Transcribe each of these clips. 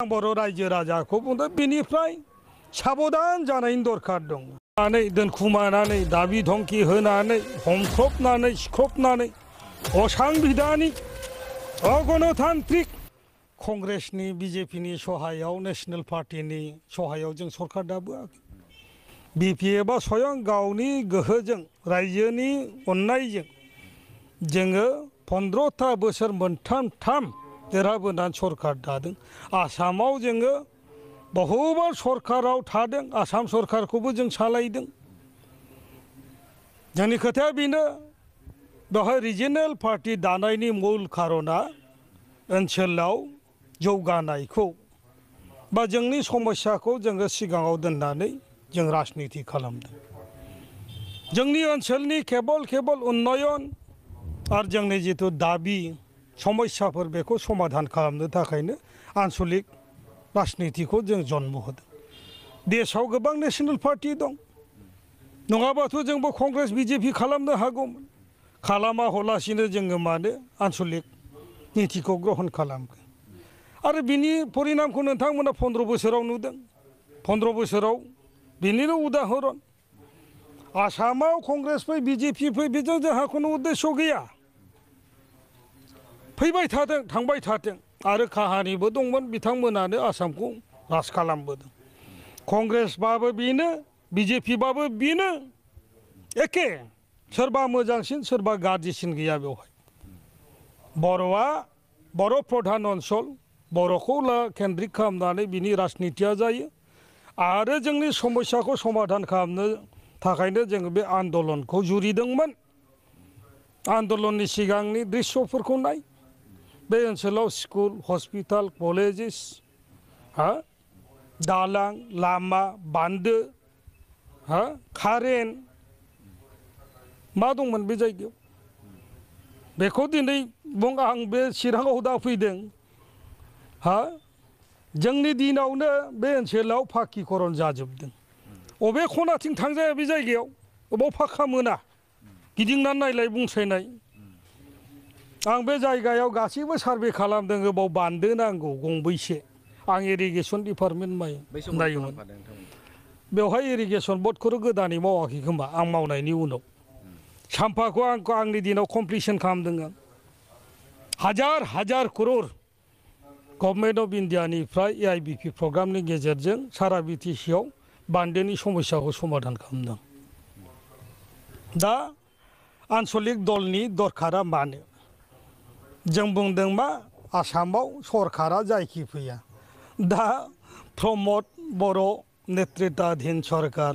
बर' रायजो राजाखौ बुंदों बेनिफ्राय साबधान जानायनि दरखार दं। दोनखुमानानै दाबि धमकि होनानै हमख्रबनानै सिख्रबनानै असांबिधानिक अगणतान्त्रिक कंग्रेसनि बीजेपीनि सहायाव नेशनेल पार्टीनि सहायाव जों सरकार दाबोआखै। बीपीएफआ स्वयं गावनि गोहोजों रायजोनि अननायजों जोङो 15था बोसोर मोनथाम देरहाबोनानै सरकार दादों। आसामाव जोङो बहुबार सरकाराव थादों, आसाम सरकारखौबो जों सालायदों। जोंनि खोथाया बेनो बेवहाय रिजनेल पार्टी दानायनि मूल खारना ओनसोलाव जौगानायखौ बा जोंनि समस्याखौ जोङो सिगाङाव दोननानै जों राजनिति खालामदों। जोंनि ओनसोलनि केबल उन्नयन आरो जोंनि जिथु दाबि समस्याफोर बेखौ समाधान खालामनो थाखायनो आन्चलिक राजनितिखौ जों जन्म होदों। देशआव गोबां नेशनेल पार्टी दं, नङाबाथ' जोंबो कंग्रेस बीजेपी खालामनो हागौमोन। खालामा हलासिनो जोङो मानो आन्चलिक नीतिखौ ग्रहण खालामगोन। आरो बिनि परिणामखौ नोंथांमोना 15 बोसोराव नुदों। 15 बोसोराव बिनिनो उदाहरन आसामाव कंग्रेस फै बीजेपी फै बेजों जोंहा खुनु उद्देश्य गैया। फैबाय थादों थांबाय थादों आरो काहानिबो दंमोन बिथांमोनानो आसामखौ राज खालामबोदों। कंग्रेसबाबो बेनो बीजेपीबाबो बेनो एखे, सोरबा मोजांसिन सोरबा गाज्रिसिन गैया बेवहाय। बर' प्रधान ओनसोल बर'खौ केन्द्रिक खालामनानै बिनि राजनितिया जायो आरो जोंनि समस्याखौ समाधान खालामनो थाखायनो जोङो बे आन्दलनखौ जुरिदोंमोन। आन्दलननि सिगांनि दृश्यफोरखौ नाय, बे ओनसोलाव स्कुल हस्पिटाल कलेजेस दालां लामा बान्दो कारेन्ट मा दंमोन बे जायगायाव। बेखौ दिनै बुं आं बे चिराङाव दा फैदों, जोंनि दिनावनो बे ओनसोलाव पाकिकरन जाजोबदों। अबे खनाथिं थांजाया बे जायगायाव अबाव फाक्का मोना, गिदिंनानै नायलाय बुंसायनाय। आं बे जायगायाव गासैबो सार्भे खालामदों, अबाव बान्दो नांगौ गंबैसे। आं इरिगेसन डिपार्टमेन्ट नायोमोन। बेवहाय इरिगेसन बर्डखौ गोदानै मावाखै खोमा, आं मावनायनि उनाव। साम्फाखौ आंनि दिनाव कमप्लिसन खालामदों आं। हाजार करोड़ गभर्नमेन्ट अफ इन्डियानिफ्राय AIBP प्रग्रामनि गेजेरजों सारा BTCआव बान्दोनि समस्याखौ समाधान खालामदों। दा आन्चलिक दलनि दरखारा मानो? जों बुंदों मा आसामाव सरकारा जायखि फैया। दा प्रमद बर' नेतृत्वाधीन सरकार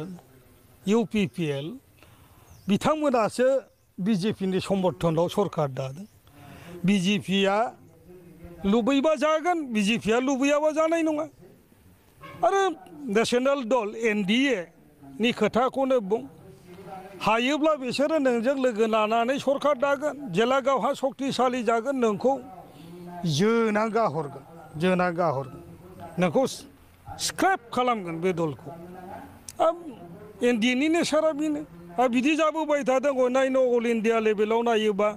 UPPL बिथांमोनासो बीजेपीनि समर्थनाव सरकार दादों। बीजेपीया लुबैबा जागोन, बीजेपीया लुबैयाबा जानाय नङा। आरो नेशनेल दल NDA नि खोथाखौनो बुं, हायोब्ला बिसोरो नोंजों लोगो लानानै सरकार दागोन। जेला गावहा सक्तिशालि जागोन नोंखौ जोना गाहरगोन, नोंखौ स्क्रेप खालामगोन बे दलखौ। NDA नि नेचारा बेनो। बिदि जाबोबाय थादों। अनायनो अल इन्डिया लेभेलाव नायोबा,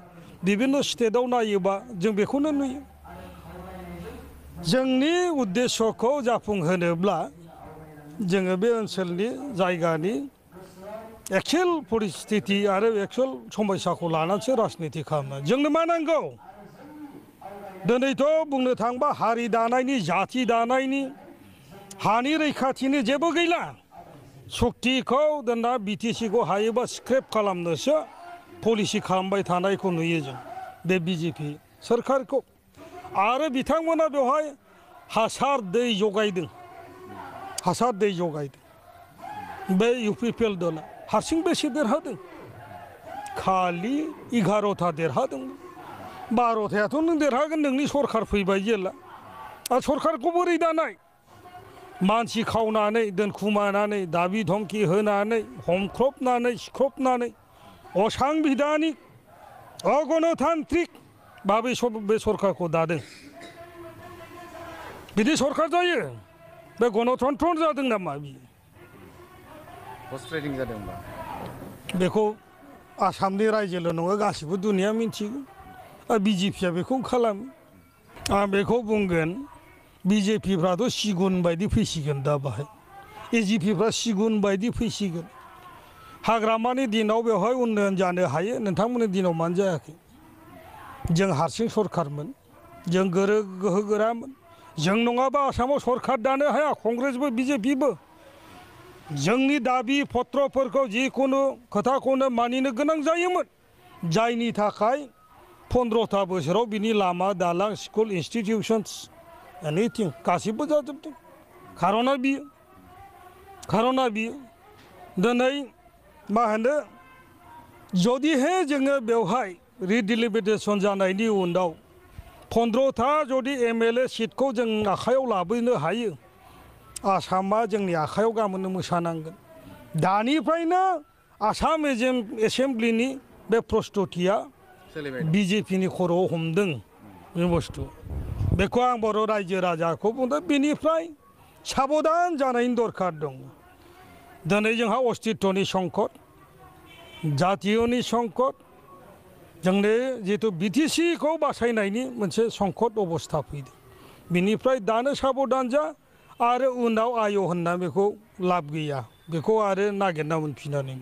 बिभिन्न स्टेटआव नायोबा जों बेखौनो नुयो। जोंनि उद्देश्यखौ जाफुंहोनोब्ला जोङो बे ओनसोलनि जायगानि एक्चुअल परिस्थिति आरो एक्चुअल समस्याखौ लानानैसो राजनिति खालामनाय। जोंनो मा नांगौ? दिनैथ' बुंनो थांबा हारि दानायनि जाति दानायनि हानि रैखाथिनि जेबो गैला। सक्तिखौ दोनना BTCखौ हायोबा स्क्रेप खालामनोसो पलिसि खालामबाय थानायखौ नुयो जों बे BJP सोरखारखौ। आरो बिथांमोना बेवहाय हासार दै जगायदों, बे UPPL दला हारसिं बेसे देरहादों? खालि 11था देरहादों। 12थायाथ' नों देरहागोन, नोंनि सरकार फैबाय जेला। आरो सरकारखौ बोरै दानाय? मानसि खावनानै दोनखुमानानै दाबि धमकि होनानै हमख्रबनानै सिख्रबनानै असांबिधानिक अगणतान्त्रिक भाबै बे सरकारखौ दादों। बिदि सरकार जायो? बे गणतन्त्र जादों नामा बियो? बेखौ आसामनि रायजोल' नङा गासिबो दुनिया मिथिगौ। BJPया बेखौ खालामो। आं बेखौ बुंगोन, बिजेपिफ्राथ' सिगुन बायदि फैसिगोन दा बाहाय एजिपिफ्रा सिगुन बायदि फैसिगोन हाग्रामानि दिनाव बेवहाय उन्नयन जानो हायो नोंथांमोननि दिनाव मानो जायाखै जों हारसिं सरखारमोन जों गोहो गोरामोन जों नङाबा आसामाव सरखार दानो हाया कंग्रेसबो बिजेपिबो जोंनि दाबि पत्रफोरखौ जिखुनु खोथाखौनो मानिनो गोनां जायोमोन जायनि थाखाय 15था बोसोराव बिनि लामा दालां स्कुल इन्स्टिटिउसन्स एनिथिं गासिबो जाजोबदों खार'ना बियो दिनै मा होनो जुदिहे जोङो बेवहाय रिडिलिमिटेसन जानायनि उनाव 15था जुदि MLA सिटखौ जों आखायाव लाबोनो हायो आसामा जोंनि आखायाव गाबोननो मोसानांगोन दानिफ्रायनो आसाम एसेमब्लिनि बे प्रस्तुतिया बिजेपिनि खर'आव हमदों बे बुस्थु बेखौ आं बर' रायजो राजाखौ बुंदों बेनिफ्राय साबधान जानायनि दरखार दं दिनै जोंहा अस्तित्वनि संकट जातीयनि संकट जोंनि जितु BTCखौ बासायनायनि मोनसे संकट अबस्था फैदों बिनिफ्राय दानो साबधान जा आरो उनाव आय होनना बेखौ लाब गैया बेखौ आरो नागिरना मोनफिनानै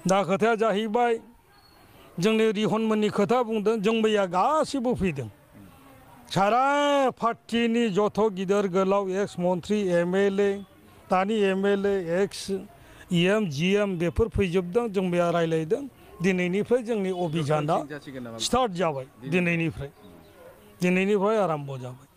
दा खोथाया जाहैबाय जोंनि रिहनमोननि खोथा बुंदों जों मैया गासिबो फैदों सारा पार्टिनि जथ' गिदिर गोलाव एक्स मन्त्रि MLA दानि MLA एक्स EM GM बेफोर फैजोबदों जों मैया रायलायदों दिनैनिफ्राय जोंनि अभियाना स्टार्ट जाबाय दिनैनिफ्राय आरम्भ जाबाय